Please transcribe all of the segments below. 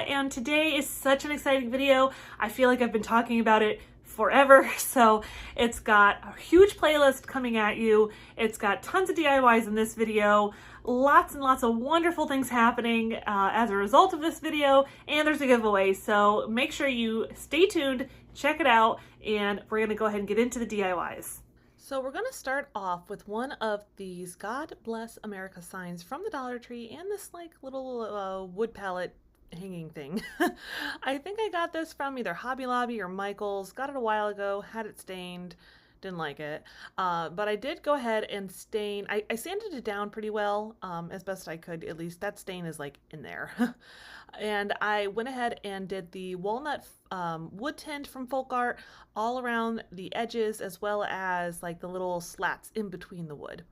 and today is such an exciting video. I feel like I've been talking about it forever, so it's got a huge playlist coming at you. It's got tons of DIYs in this video, lots and lots of wonderful things happening as a result of this video, and there's a giveaway, so make sure you stay tuned, check it out, and we're gonna go ahead and get into the DIYs. So we're gonna start off with one of these God Bless America signs from the Dollar Tree and this like little wood pallet hanging thing. I think I got this from either Hobby Lobby or Michael's. Got it a while ago, had it stained, didn't like it. But I did go ahead and stain. I sanded it down pretty well, as best I could. At least that stain is like in there. And I went ahead and did the walnut wood tint from Folk Art all around the edges, as well as like the little slats in between the wood.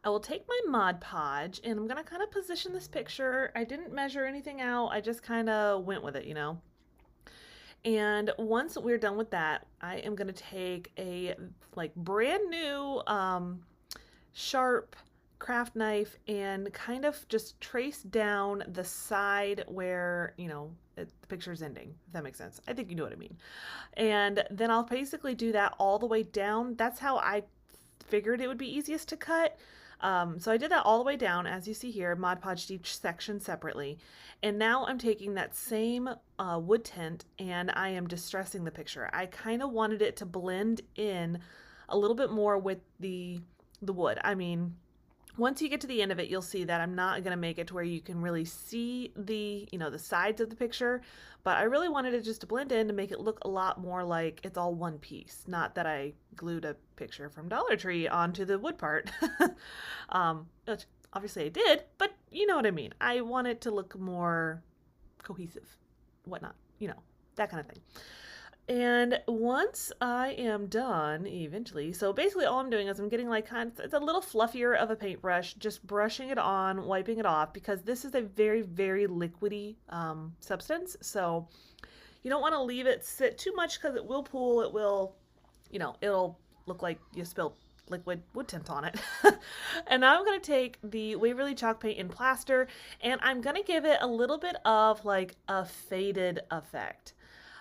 I will take my Mod Podge and I'm gonna kind of position this picture. I didn't measure anything out, I just kind of went with it, you know. And once we're done with that, I am gonna take a like brand new sharp craft knife and kind of just trace down the side where, you know, the picture's ending, if that makes sense. I think you know what I mean. And then I'll basically do that all the way down. That's how I figured it would be easiest to cut. So I did that all the way down, as you see here, Mod Podged each section separately. And now I'm taking that same wood tint and I am distressing the picture. I kind of wanted it to blend in a little bit more with the wood. I mean, once you get to the end of it, you'll see that I'm not going to make it to where you can really see the, you know, the sides of the picture, but I really wanted it just to blend in to make it look a lot more like it's all one piece. Not that I glued a picture from Dollar Tree onto the wood part, which obviously I did, but you know what I mean. I want it to look more cohesive, whatnot, you know, that kind of thing. And once I am done, eventually, so basically all I'm doing is I'm getting like it's a little fluffier of a paintbrush, just brushing it on, wiping it off, because this is a very, very liquidy substance. So you don't want to leave it sit too much because it will pool, it will, you know, it'll look like you spilled liquid wood tint on it. And now I'm going to take the Waverly chalk paint in plaster and I'm going to give it a little bit of like a faded effect.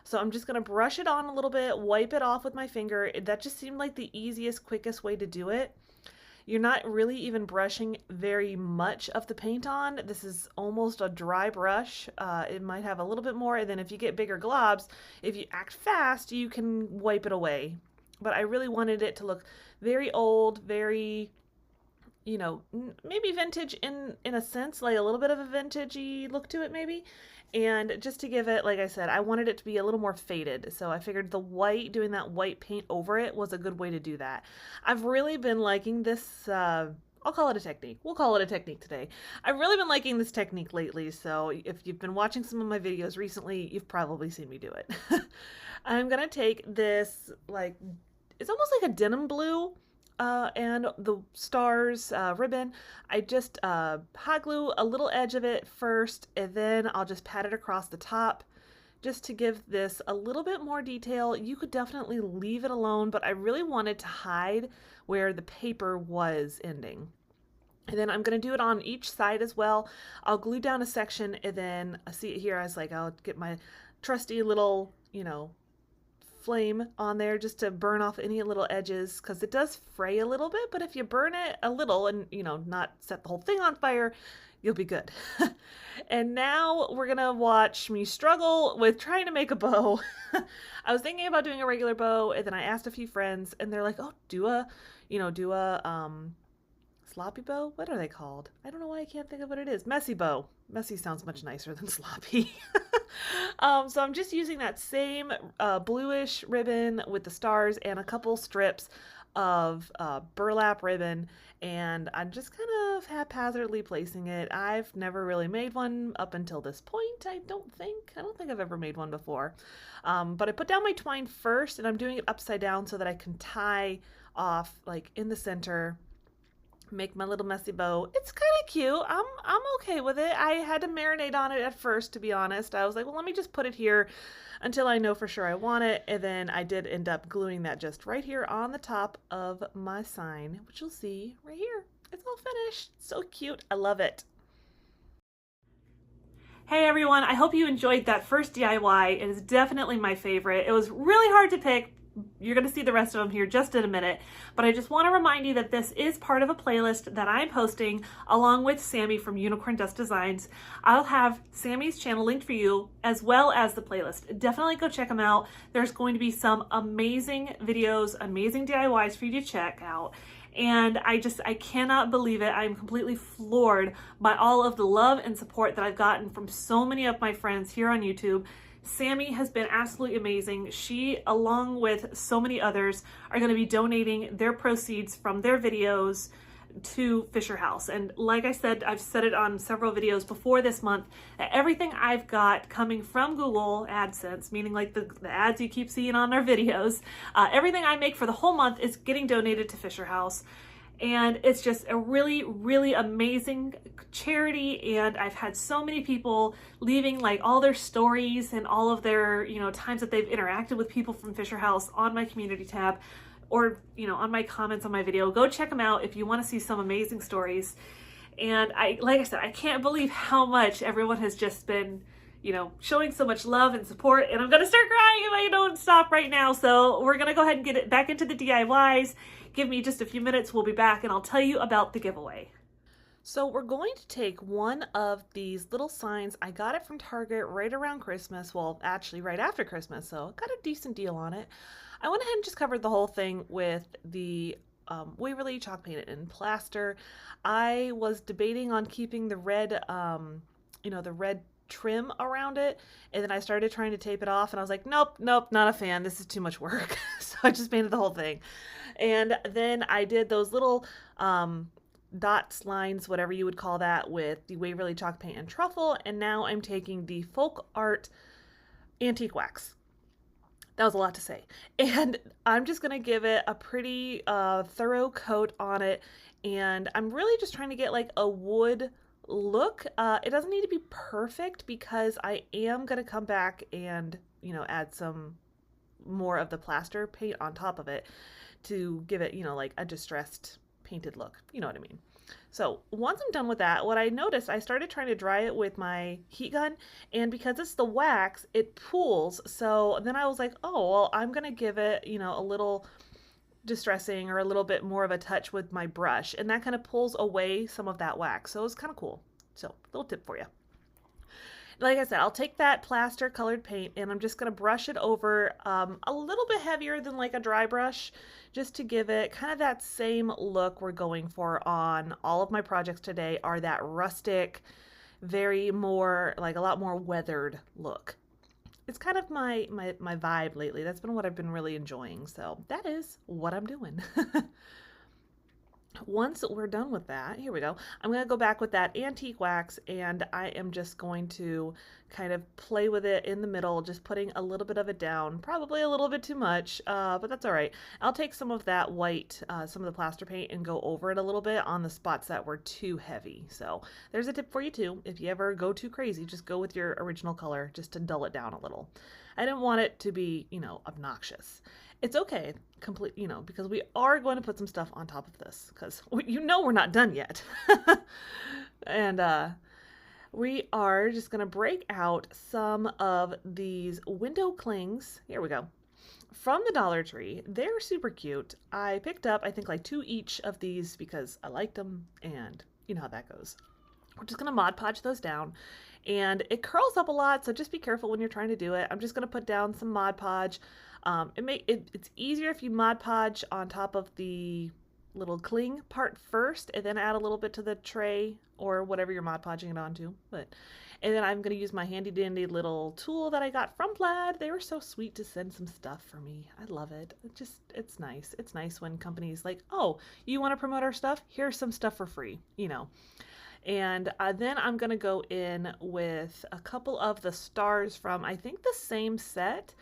So I'm just going to brush it on a little bit, wipe it off with my finger. That just seemed like the easiest, quickest way to do it. You're not really even brushing very much of the paint on. This is almost a dry brush. It might have a little bit more, and then if you get bigger globs, if you act fast, you can wipe it away. But I really wanted it to look very old, very, you know, maybe vintage in a sense, like a little bit of a vintagey look to it maybe. And just to give it, like I said, I wanted it to be a little more faded. So I figured the white, doing that white paint over it was a good way to do that. I've really been liking this, I'll call it a technique. We'll call it a technique today. I've really been liking this technique lately. So if you've been watching some of my videos recently, you've probably seen me do it. I'm going to take this, like, it's almost like a denim blue. And the stars ribbon, I just hot glue a little edge of it first, and then I'll just pat it across the top just to give this a little bit more detail. You could definitely leave it alone, but I really wanted to hide where the paper was ending. And then I'm going to do it on each side as well. I'll glue down a section, and then I see it here. I was like, I'll get my trusty little, you know, flame on there just to burn off any little edges, because it does fray a little bit, but if you burn it a little and, you know, not set the whole thing on fire, you'll be good. And now we're gonna watch me struggle with trying to make a bow. I was thinking about doing a regular bow, and then I asked a few friends and they're like, oh, do a sloppy bow? What are they called? I don't know why I can't think of what it is. Messy bow. Messy sounds much nicer than sloppy. So I'm just using that same bluish ribbon with the stars and a couple strips of burlap ribbon, and I'm just kind of haphazardly placing it. I've never really made one up until this point. I don't think I've ever made one before. But I put down my twine first, and I'm doing it upside down so that I can tie off like in the center, make my little messy bow. It's kind of cute. I'm okay with it. I had to marinate on it at first, to be honest. I was like, well, let me just put it here until I know for sure I want it. And then I did end up gluing that just right here on the top of my sign, which you'll see right here. It's all finished. So cute. I love it. Hey everyone, I hope you enjoyed that first DIY. It is definitely my favorite. It was really hard to pick. You're going to see the rest of them here just in a minute, but I just want to remind you that this is part of a playlist that I'm posting along with Sammie from Unicorn Dust Designs. I'll have Sammie's channel linked for you as well as the playlist. Definitely go check them out. There's going to be some amazing videos, amazing DIYs for you to check out. And I cannot believe it. I'm completely floored by all of the love and support that I've gotten from so many of my friends here on YouTube. Sammie has been absolutely amazing. She, along with so many others, are going to be donating their proceeds from their videos to Fisher House. And like I said, I've said it on several videos before this month, that everything I've got coming from Google AdSense, meaning like the ads you keep seeing on our videos, everything I make for the whole month is getting donated to Fisher House. And it's just a really, really amazing charity. And I've had so many people leaving like all their stories and all of their, times that they've interacted with people from Fisher House on my community tab, or, on my comments on my video. Go check them out if you want to see some amazing stories. And like I said, I can't believe how much everyone has just been, showing so much love and support. And I'm going to start crying if I don't stop right now. So we're going to go ahead and get it back into the DIYs. Give me just a few minutes. We'll be back and I'll tell you about the giveaway. So we're going to take one of these little signs. I got it from Target right around Christmas. Well, actually right after Christmas. So I got a decent deal on it. I went ahead and just covered the whole thing with the Waverly chalk painted in plaster. I was debating on keeping the red, the red trim around it, and then I started trying to tape it off, and I was like, nope, not a fan. This is too much work. So I just painted the whole thing. And then I did those little dots, lines, whatever you would call that, with the Waverly chalk paint and truffle, and now I'm taking the Folk Art antique wax. That was a lot to say. And I'm just going to give it a pretty thorough coat on it. And I'm really just trying to get like a wood look. It doesn't need to be perfect because I am going to come back and, add some more of the plaster paint on top of it to give it, like a distressed painted look. You know what I mean? So once I'm done with that, what I noticed, I started trying to dry it with my heat gun, and because it's the wax, it pools. So then I was like, oh, well, I'm going to give it, a little distressing or a little bit more of a touch with my brush, and that kind of pulls away some of that wax. So it was kind of cool. So little tip for you. Like I said, I'll take that plaster colored paint and I'm just going to brush it over a little bit heavier than like a dry brush, just to give it kind of that same look we're going for on all of my projects today, are that rustic, very more, like a lot more weathered look. It's kind of my vibe lately. That's been what I've been really enjoying. So that is what I'm doing. Once we're done with that, here we go. I'm going to go back with that antique wax, and I am just going to kind of play with it in the middle, just putting a little bit of it down, probably a little bit too much, but that's all right. I'll take some of that white, some of the plaster paint, and go over it a little bit on the spots that were too heavy. So there's a tip for you too. If you ever go too crazy, just go with your original color just to dull it down a little. I didn't want it to be, obnoxious. It's okay, because we are going to put some stuff on top of this, because we're not done yet. And we are just going to break out some of these window clings. Here we go. From the Dollar Tree. They're super cute. I picked up, I think, like 2 each of these because I liked them, and you know how that goes. We're just going to Mod Podge those down, and it curls up a lot, so just be careful when you're trying to do it. I'm just going to put down some Mod Podge. It's easier if you Mod Podge on top of the little cling part first, and then add a little bit to the tray or whatever you're Mod Podging it onto. And then I'm going to use my handy dandy little tool that I got from Plaid. They were so sweet to send some stuff for me. I love it. It's nice. It's nice when companies like, oh, you want to promote our stuff? Here's some stuff for free, And then I'm going to go in with a couple of the stars from, I think, the same set,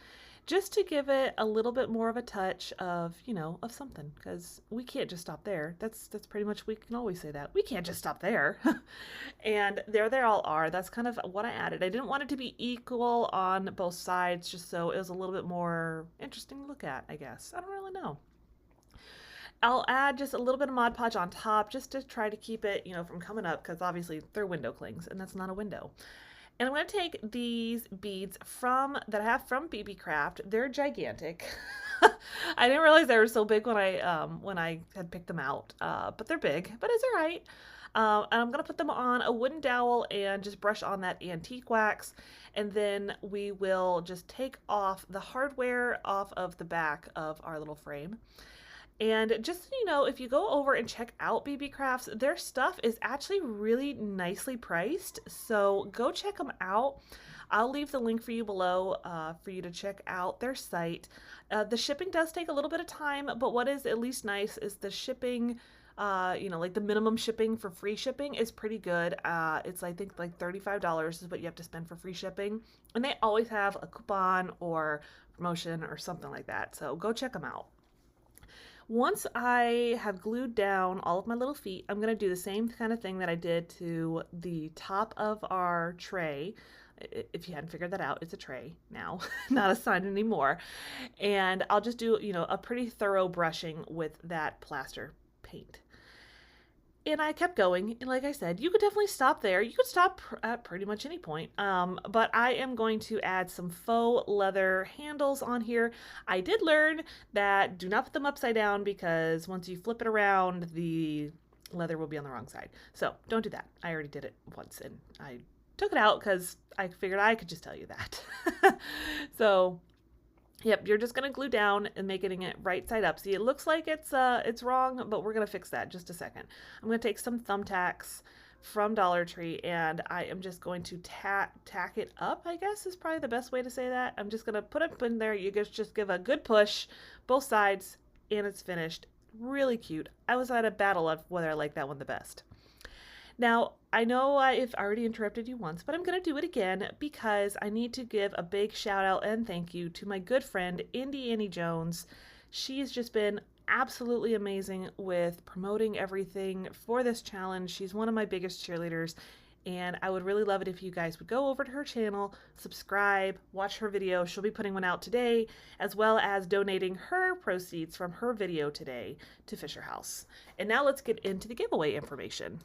just to give it a little bit more of a touch of, of something, because we can't just stop there. That's pretty much, we can always say that. We can't just stop there. And there they all are. That's kind of what I added. I didn't want it to be equal on both sides, just so it was a little bit more interesting to look at, I guess. I don't really know. I'll add just a little bit of Mod Podge on top just to try to keep it, from coming up, because obviously they're window clings and that's not a window. And I'm going to take these beads that I have from Beebeecraft. They're gigantic. I didn't realize they were so big when I had picked them out, but they're big, but it's all right. And I'm going to put them on a wooden dowel and just brush on that antique wax. And then we will just take off the hardware off of the back of our little frame. And just so you know, if you go over and check out Beebeecrafts, their stuff is actually really nicely priced. So go check them out. I'll leave the link for you below for you to check out their site. The shipping does take a little bit of time, but what is at least nice is the shipping, like the minimum shipping for free shipping is pretty good. It's, I think, like $35 is what you have to spend for free shipping. And they always have a coupon or promotion or something like that. So go check them out. Once I have glued down all of my little feet, I'm going to do the same kind of thing that I did to the top of our tray. If you hadn't figured that out, it's a tray now, not a sign anymore. And I'll just do, a pretty thorough brushing with that plaster paint. And I kept going, and like I said, you could definitely stop there. You could stop at pretty much any point, but I am going to add some faux leather handles on here. I did learn that do not put them upside down because once you flip it around, the leather will be on the wrong side. So don't do that. I already did it once, and I took it out because I figured I could just tell you that. So yep, you're just gonna glue down and making it right side up. See, it looks like it's wrong, but we're gonna fix that in just a second. I'm gonna take some thumbtacks from Dollar Tree and I am just going to tack it up, I guess is probably the best way to say that. I'm just gonna put it in there. You guys just give a good push, both sides, and it's finished. Really cute. I was at a battle of whether I like that one the best. Now, I know I've already interrupted you once, but I'm going to do it again because I need to give a big shout out and thank you to my good friend, Annie Jones. She's just been absolutely amazing with promoting everything for this challenge. She's one of my biggest cheerleaders, and I would really love it if you guys would go over to her channel, subscribe, watch her video. She'll be putting one out today, as well as donating her proceeds from her video today to Fisher House. And now let's get into the giveaway information.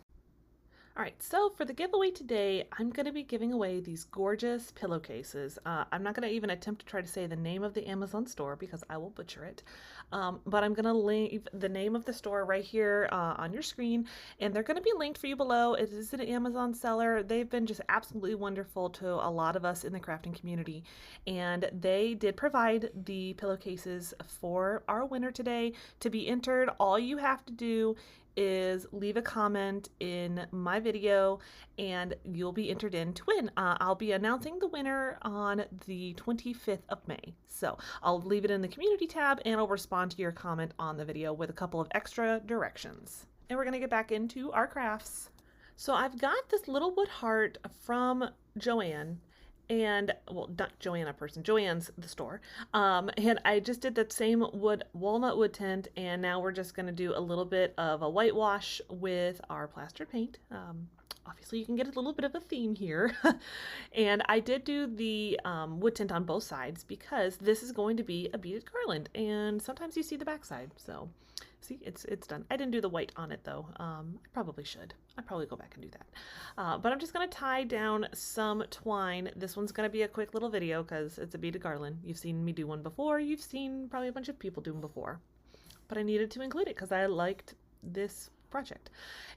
All right, so for the giveaway today, I'm going to be giving away these gorgeous pillowcases. I'm not going to even attempt to try to say the name of the Amazon store because I will butcher it. But I'm going to leave the name of the store right here on your screen, and they're going to be linked for you below. It is an Amazon seller. They've been just absolutely wonderful to a lot of us in the crafting community, and they did provide the pillowcases for our winner today. To be entered, all you have to do is leave a comment in my video and you'll be entered in to win. I'll be announcing the winner on the 25th of May. So I'll leave it in the community tab and I'll respond to your comment on the video with a couple of extra directions. And we're gonna get back into our crafts. So I've got this little wood heart from Joann. And well, not Joann a person, Joann's the store. And I just did that same walnut wood tint, and now we're just going to do a little bit of a whitewash with our plaster paint. Obviously you can get a little bit of a theme here. And I did do the wood tint on both sides because this is going to be a beaded garland, and sometimes you see the back side. So see, it's done. I didn't do the white on it though. I probably should. I'd probably go back and do that. But I'm just going to tie down some twine. This one's going to be a quick little video because it's a beaded garland. You've seen me do one before. You've seen probably a bunch of people do them before. But I needed to include it because I liked this project.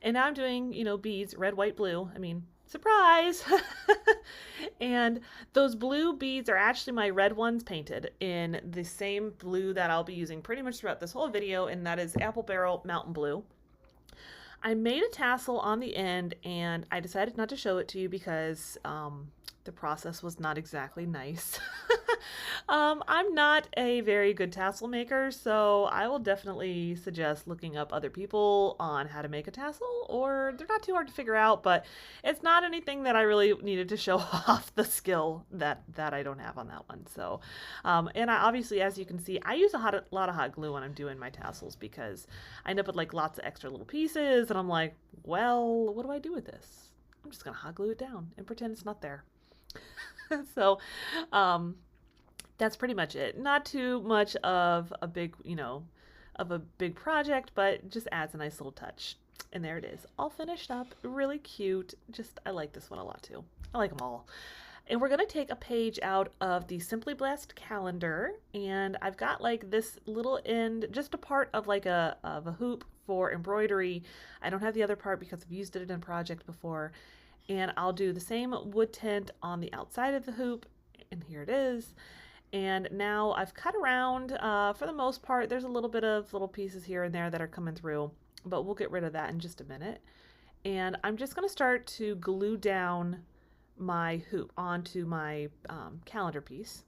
And now I'm doing, beads, red, white, blue. I mean, surprise! And those blue beads are actually my red ones painted in the same blue that I'll be using pretty much throughout this whole video, and that is Apple Barrel Mountain Blue. I made a tassel on the end and I decided not to show it to you because the process was not exactly nice. I'm not a very good tassel maker, so I will definitely suggest looking up other people on how to make a tassel, or they're not too hard to figure out, but it's not anything that I really needed to show off the skill that I don't have on that one. So, and I obviously, as you can see, I use a lot of hot glue when I'm doing my tassels because I end up with like lots of extra little pieces, and I'm like, well, what do I do with this? I'm just gonna hot glue it down and pretend it's not there. So, that's pretty much it. Not too much of a big, of a big project, but it just adds a nice little touch. And there it is, all finished up, really cute. Just, I like this one a lot too. I like them all. And we're gonna take a page out of the Simply Blessed calendar, and I've got like this little end, just a part of like a hoop for embroidery. I don't have the other part because I've used it in a project before. And I'll do the same wood tint on the outside of the hoop, and here it is. And now I've cut around, for the most part, there's a little bit of little pieces here and there that are coming through, but we'll get rid of that in just a minute. And I'm just gonna start to glue down my hoop onto my calendar piece.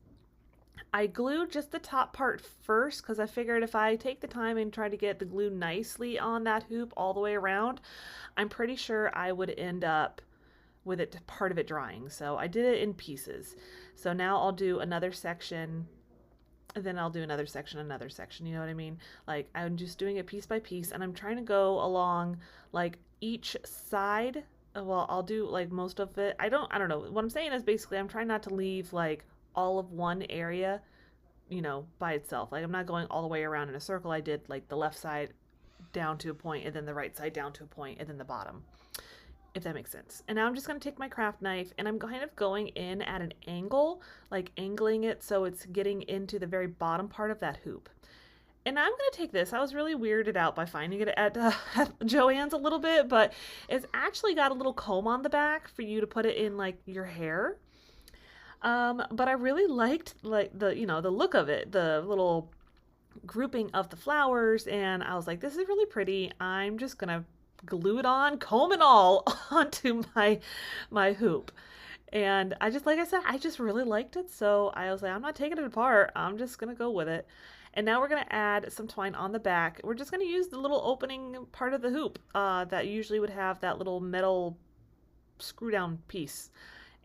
I glued just the top part first because I figured if I take the time and try to get the glue nicely on that hoop all the way around, I'm pretty sure I would end up with it, part of it drying. So I did it in pieces. So now I'll do another section, and then I'll do another section, you know what I mean? Like, I'm just doing it piece by piece, and I'm trying to go along like each side. Well, I'll do like most of it. I don't know. What I'm saying is basically I'm trying not to leave like all of one area, you know, by itself. Like, I'm not going all the way around in a circle. I did like the left side down to a point, and then the right side down to a point, and then the bottom, if that makes sense. And now I'm just going to take my craft knife, and I'm kind of going in at an angle, like angling it so it's getting into the very bottom part of that hoop. And I'm going to take this. I was really weirded out by finding it at Joann's a little bit, but it's actually got a little comb on the back for you to put it in like your hair. But I really liked like the, you know, the look of it, the little grouping of the flowers. And I was like, this is really pretty. I'm just going to glue it on, comb and all, onto my hoop. And I just, like I said, I just really liked it. So I was like, I'm not taking it apart. I'm just going to go with it. And now we're going to add some twine on the back. We're just going to use the little opening part of the hoop that usually would have that little metal screw down piece.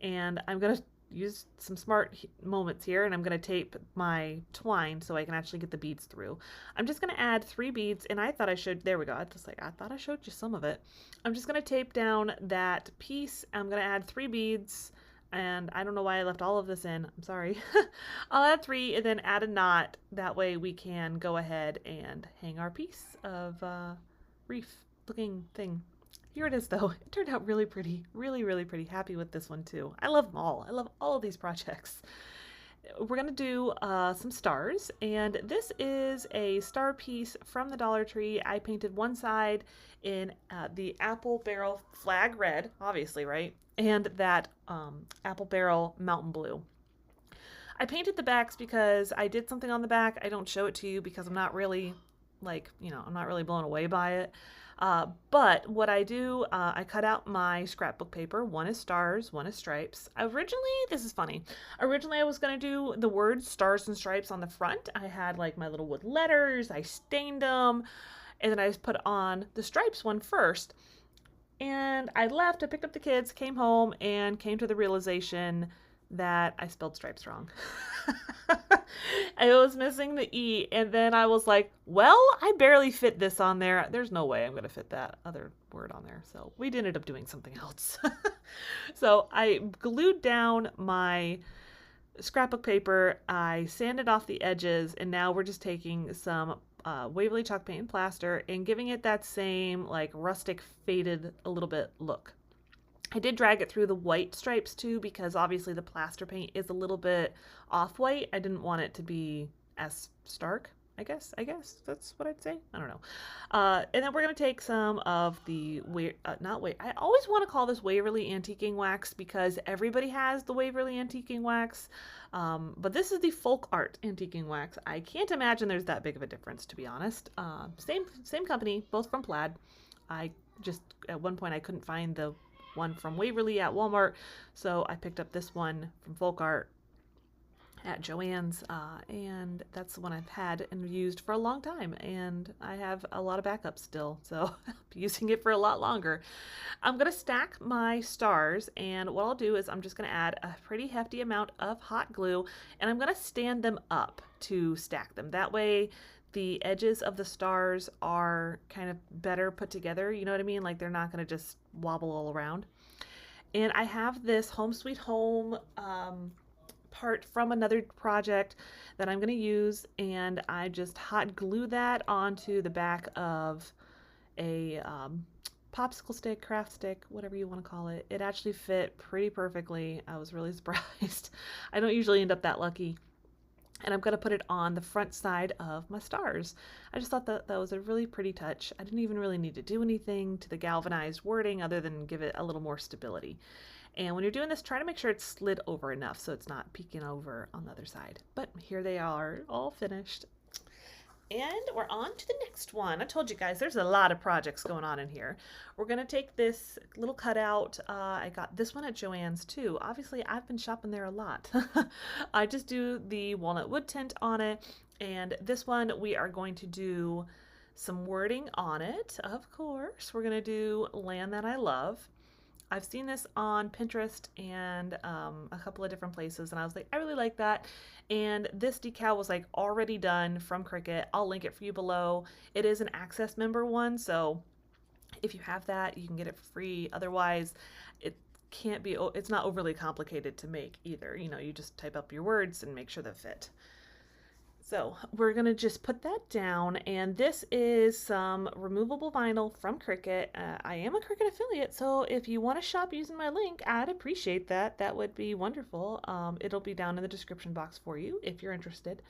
And I'm going to use some smart moments here, and I'm going to tape my twine so I can actually get the beads through. I'm just going to add 3 beads, and I thought I showed, there we go. I thought I showed you some of it. I'm just going to tape down that piece. I'm going to add 3 beads. And I don't know why I left all of this in. I'm sorry. I'll add 3 and then add a knot. That way we can go ahead and hang our piece of reef looking thing. Here it is though. It turned out really pretty. Really, really pretty. Happy with this one too. I love them all. I love all of these projects. We're going to do some stars, and this is a star piece from the Dollar Tree. I painted one side in the apple barrel flag red, obviously, right? And that apple barrel mountain blue. I painted the backs because I did something on the back. I don't show it to you because I'm not really, like, you know, I'm not really blown away by it. But what I do, I cut out my scrapbook paper. One is stars, one is stripes. Originally, this is funny. Originally, I was going to do the words stars and stripes on the front. I had like my little wood letters. I stained them. And then I just put on the stripes one first. And I left, I picked up the kids, came home, and came to the realization that I spelled stripes wrong. I was missing the E, and then I was like, well, I barely fit this on there. There's no way I'm going to fit that other word on there. So we ended up doing something else. So I glued down my scrapbook paper, I sanded off the edges, and now we're just taking some Waverly chalk paint and plaster and giving it that same like rustic faded a little bit look. I did drag it through the white stripes too because obviously the plaster paint is a little bit off-white. I didn't want it to be as stark, I guess that's what I'd say. I don't know. And then we're going to take some of the, I always want to call this Waverly Antiquing Wax because everybody has the Waverly Antiquing Wax. But this is the Folk Art Antiquing Wax. I can't imagine there's that big of a difference, to be honest. Same company, both from Plaid. I just, at one point I couldn't find the one from Waverly at Walmart, so I picked up this one from Folk Art at Joann's, and that's the one I've had and used for a long time, and I have a lot of backups still, so I'll be using it for a lot longer. I'm going to stack my stars, and what I'll do is I'm just going to add a pretty hefty amount of hot glue, and I'm going to stand them up to stack them. That way the edges of the stars are kind of better put together, you know what I mean? Like they're not going to just wobble all around. And I have this Home Sweet Home part from another project that I'm going to use, and I just hot glue that onto the back of a popsicle stick, craft stick, whatever you want to call it. It actually fit pretty perfectly. I was really surprised. I don't usually end up that lucky. And I'm going to put it on the front side of my stars. I just thought that was a really pretty touch. I didn't even really need to do anything to the galvanized wording other than give it a little more stability. And when you're doing this, try to make sure it's slid over enough so it's not peeking over on the other side. But here they are, all finished. And we're on to the next one. I told you guys there's a lot of projects going on in here. We're going to take this little cutout. I got this one at Joann's too. Obviously, I've been shopping there a lot. I just do the walnut wood tint on it. And this one, we are going to do some wording on it. Of course, we're going to do Land That I Love. I've seen this on Pinterest and a couple of different places, and I was like, I really like that. And this decal was like already done from Cricut. I'll link it for you below. It is an Access member one, so if you have that, you can get it for free. Otherwise, it's not overly complicated to make either. You know, you just type up your words and make sure they fit. So we're going to just put that down, and this is some removable vinyl from Cricut. I am a Cricut affiliate, so if you want to shop using my link, I'd appreciate that. That would be wonderful. It'll be down in the description box for you if you're interested.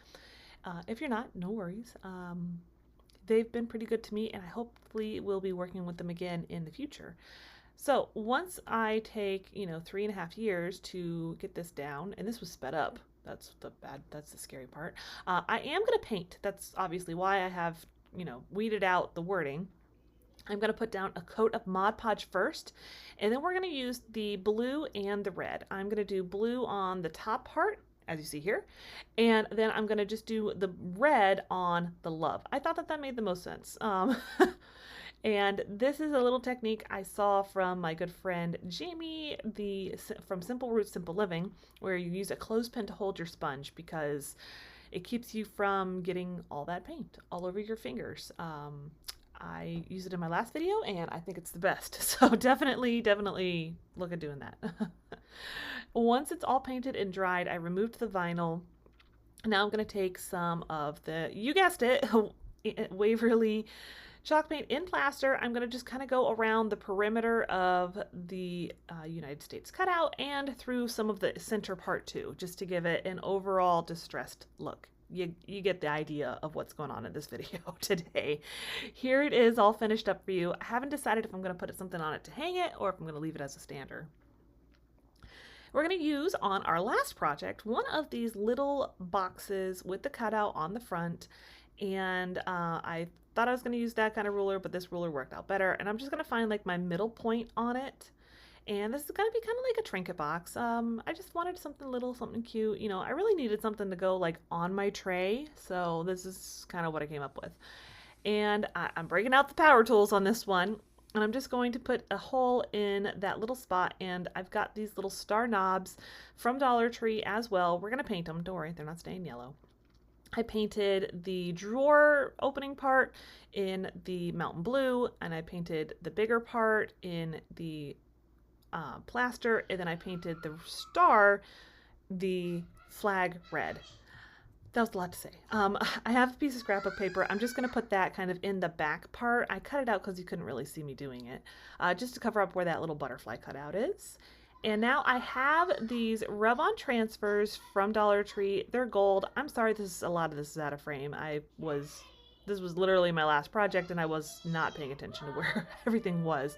If you're not, no worries. They've been pretty good to me, and I hopefully will be working with them again in the future. So once I take, 3.5 years to get this down, and this was sped up. That's the scary part. I am going to paint. That's obviously why I have, weeded out the wording. I'm going to put down a coat of Mod Podge first, and then we're going to use the blue and the red. I'm going to do blue on the top part, as you see here, and then I'm going to just do the red on the love. I thought that made the most sense. And this is a little technique I saw from my good friend Jamie from Simple Roots, Simple Living, where you use a clothespin to hold your sponge because it keeps you from getting all that paint all over your fingers. I used it in my last video and I think it's the best. So definitely look at doing that. Once it's all painted and dried, I removed the vinyl. Now I'm going to take some of you guessed it, Waverly chalk paint in plaster. I'm going to just kind of go around the perimeter of the United States cutout and through some of the center part too, just to give it an overall distressed look. You get the idea of what's going on in this video today. Here it is all finished up for you. I haven't decided if I'm going to put something on it to hang it or if I'm going to leave it as a stander. We're going to use on our last project one of these little boxes with the cutout on the front, and I thought I was going to use that kind of ruler, but this ruler worked out better, and I'm just going to find like my middle point on it. And this is going to be kind of like a trinket box. I just wanted something little, something cute. I really needed something to go like on my tray, so this is kind of what I came up with. And I'm breaking out the power tools on this one, and I'm just going to put a hole in that little spot, and I've got these little star knobs from Dollar Tree as well. We're going to paint them. Don't worry, they're not staying yellow. I painted the drawer opening part in the mountain blue, and I painted the bigger part in the plaster, and then I painted the star, the flag red. That was a lot to say. I have a piece of scrapbook paper. I'm just going to put that kind of in the back part. I cut it out because you couldn't really see me doing it, just to cover up where that little butterfly cutout is. And now I have these rub-on transfers from Dollar Tree. They're gold. I'm sorry, a lot of this is out of frame. This was literally my last project, and I was not paying attention to where everything was.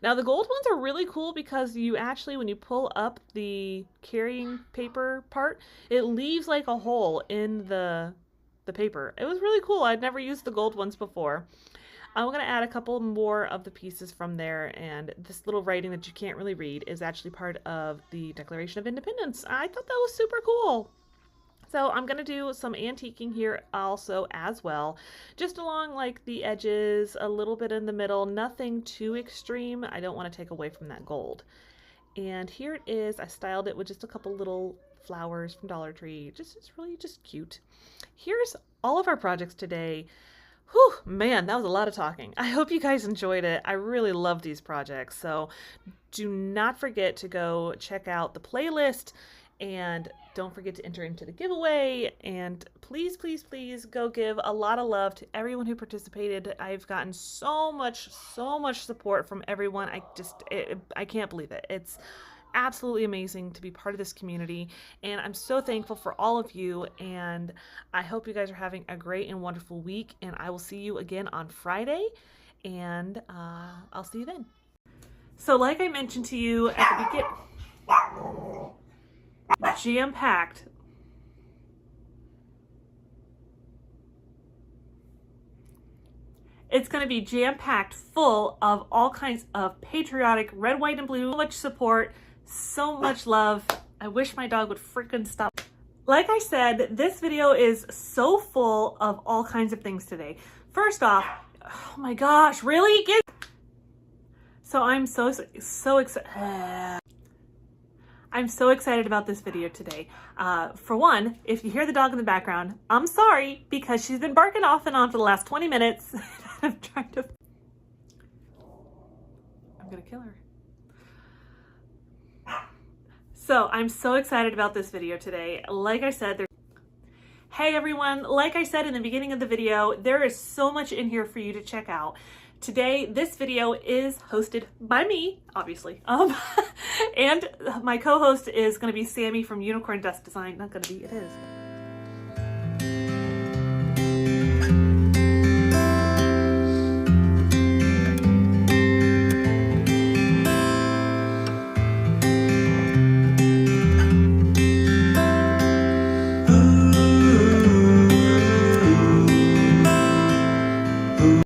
Now the gold ones are really cool because you actually, when you pull up the carrying paper part, it leaves like a hole in the paper. It was really cool. I'd never used the gold ones before. I'm going to add a couple more of the pieces from there, and this little writing that you can't really read is actually part of the Declaration of Independence. I thought that was super cool. So I'm going to do some antiquing here also as well, just along like the edges, a little bit in the middle, nothing too extreme. I don't want to take away from that gold. And here it is. I styled it with just a couple little flowers from Dollar Tree. It's really just cute. Here's all of our projects today. Whew, man, that was a lot of talking. I hope you guys enjoyed it. I really love these projects. So do not forget to go check out the playlist And don't forget to enter into the giveaway, and please, please, please go give a lot of love to everyone who participated. I've gotten so much support from everyone. I can't believe it. It's absolutely amazing to be part of this community, and I'm so thankful for all of you, and I hope you guys are having a great and wonderful week, and I will see you again on Friday, and I'll see you then. So like I mentioned to you at the beginning, jam-packed. It's going to be jam-packed full of all kinds of patriotic red, white, and blue. So much support, so much love. I wish my dog would freaking stop. Like I said, this video is so full of all kinds of things today. First off, oh my gosh, really? So I'm so excited. I'm so excited about this video today. For one, if you hear the dog in the background, I'm sorry, because she's been barking off and on for the last 20 minutes. I'm gonna kill her. So I'm so excited about this video today. Like I said, hey everyone, like I said in the beginning of the video, there is so much in here for you to check out. Today, this video is hosted by me, obviously, and my co-host is going to be Sammie from Unicorn Dust Design. Not going to be, it is.